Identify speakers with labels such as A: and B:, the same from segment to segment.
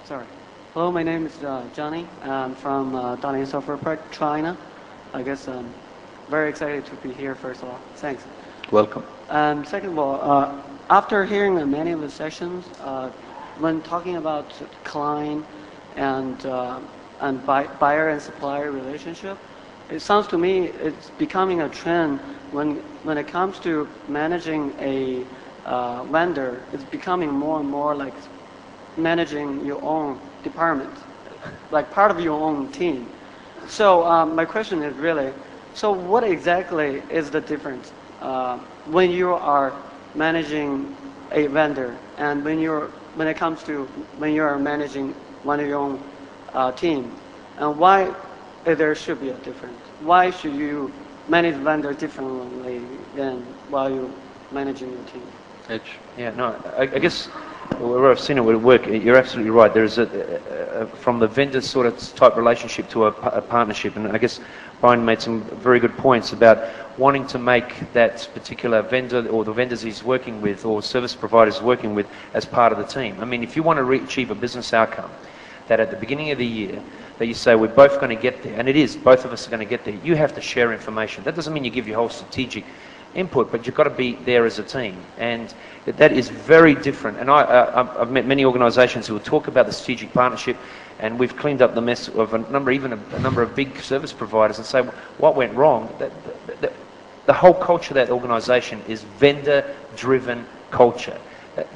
A: Sorry. Hello, my name is Johnny. I'm from Dalian Software Park, China. I guess I'm very excited to be here, first of all. Thanks.
B: Welcome.
A: And second of all, after hearing many of the sessions, when talking about client and buyer and supplier relationship, it sounds to me it's becoming a trend when it comes to managing a vendor. It's becoming more and more like managing your own department, like part of your own team. So my question is really, so what exactly is the difference when you are managing a vendor and when it comes to when you are managing one of your own team, and why there should be a difference? Why should you manage vendor differently than while you're managing your team?
B: Edge.
C: Yeah, no, I guess where I've seen it would work, you're absolutely right. There's from the vendor sort of type relationship to a partnership, and I guess Brian made some very good points about wanting to make that particular vendor or the vendors he's working with or service providers working with as part of the team. I mean, if you want to achieve a business outcome, that at the beginning of the year, that you say we're both going to get there, and it is, both of us are going to get there, you have to share information. That doesn't mean you give your whole strategic input, but you've got to be there as a team, and that is very different. And I've met many organisations who will talk about the strategic partnership, and we've cleaned up the mess of a number of big service providers and say what went wrong. The whole culture of that organisation is vendor-driven culture.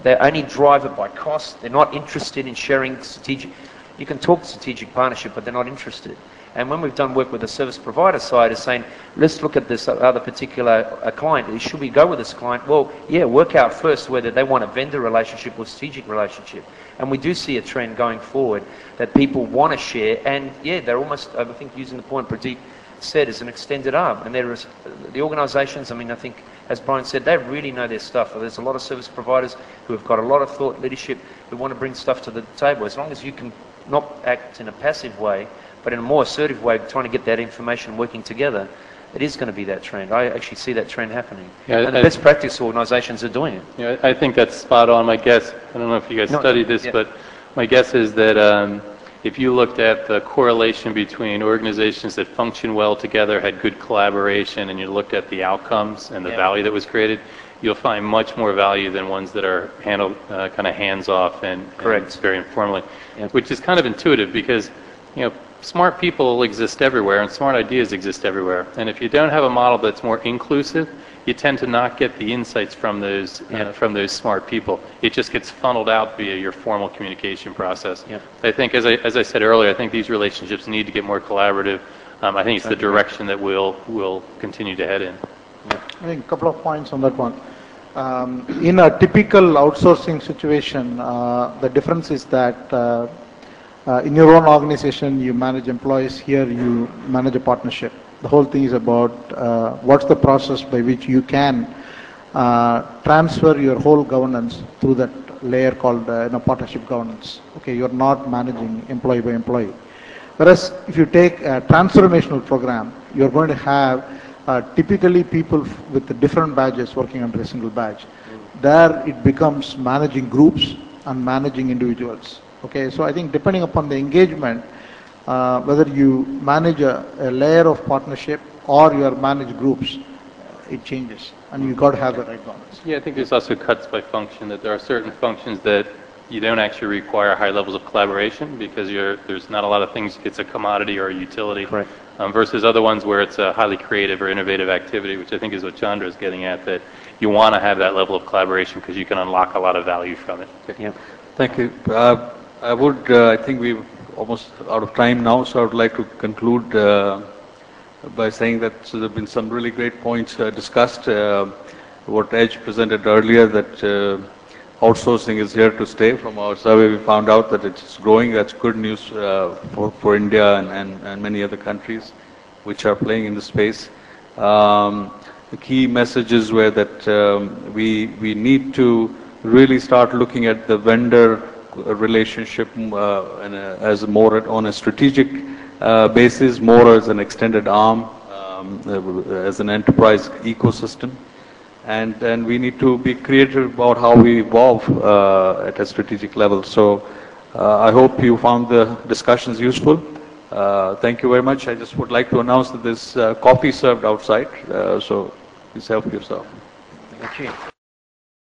C: They only drive it by cost. They're not interested in sharing strategic. You can talk strategic partnership, but they're not interested. And when we've done work with the service provider side, is saying, let's look at this other particular client. Should we go with this client? Well, yeah, work out first whether they want a vendor relationship or strategic relationship. And we do see a trend going forward that people want to share, and yeah, they're almost, I think, using the point Pradeep said, is an extended arm. And there is the organisations, I mean, I think, as Brian said, they really know their stuff. There's a lot of service providers who have got a lot of thought leadership who want to bring stuff to the table. As long as you can not act in a passive way, but in a more assertive way, trying to get that information working together, it is going to be that trend. I actually see that trend happening. Yeah, and the best practice organisations are doing it.
D: Yeah, I think that's spot on. My guess, I don't know if you guys studied this, but my guess is that if you looked at the correlation between organizations that function well together, had good collaboration, and you looked at the outcomes and the value that was created, you'll find much more value than ones that are handled kind of hands-off and very informally, which is kind of intuitive because, you know, smart people exist everywhere and smart ideas exist everywhere. And if you don't have a model that's more inclusive, you tend to not get the insights from those smart people. It just gets funneled out via your formal communication process. I think, as I said earlier, I think these relationships need to get more collaborative. I think it's the direction that we'll continue to head in.
E: I think a couple of points on that one. In a typical outsourcing situation, the difference is that in your own organization, you manage employees. Here, you manage a partnership. The whole thing is about what's the process by which you can transfer your whole governance through that layer called partnership governance. Okay, you're not managing employee by employee. Whereas if you take a transformational program, you're going to have typically people with the different badges working under a single badge. There, it becomes managing groups and managing individuals. Okay, so I think depending upon the engagement, whether you manage a layer of partnership or you are managed groups, it changes, and you got to have the right balance.
D: Yeah, I think there's also cuts by function, that there are certain functions that you don't actually require high levels of collaboration because there's not a lot of things, it's a commodity or a utility, versus other ones where it's a highly creative or innovative activity, which I think is what Chandra is getting at, that you want to have that level of collaboration because you can unlock a lot of value from it.
B: Yeah. Thank you. I think we're almost out of time now, so I would like to conclude by saying that there have been some really great points discussed. What Edge presented earlier, that outsourcing is here to stay. From our survey, we found out that it's growing. That's good news for India and many other countries which are playing in the space. The key messages were that we need to really start looking at the vendor relationship as more on a strategic basis, more as an extended arm, as an enterprise ecosystem. And we need to be creative about how we evolve at a strategic level. So I hope you found the discussions useful. Thank you very much. I just would like to announce that there's coffee served outside, so please help yourself.
C: Thank you.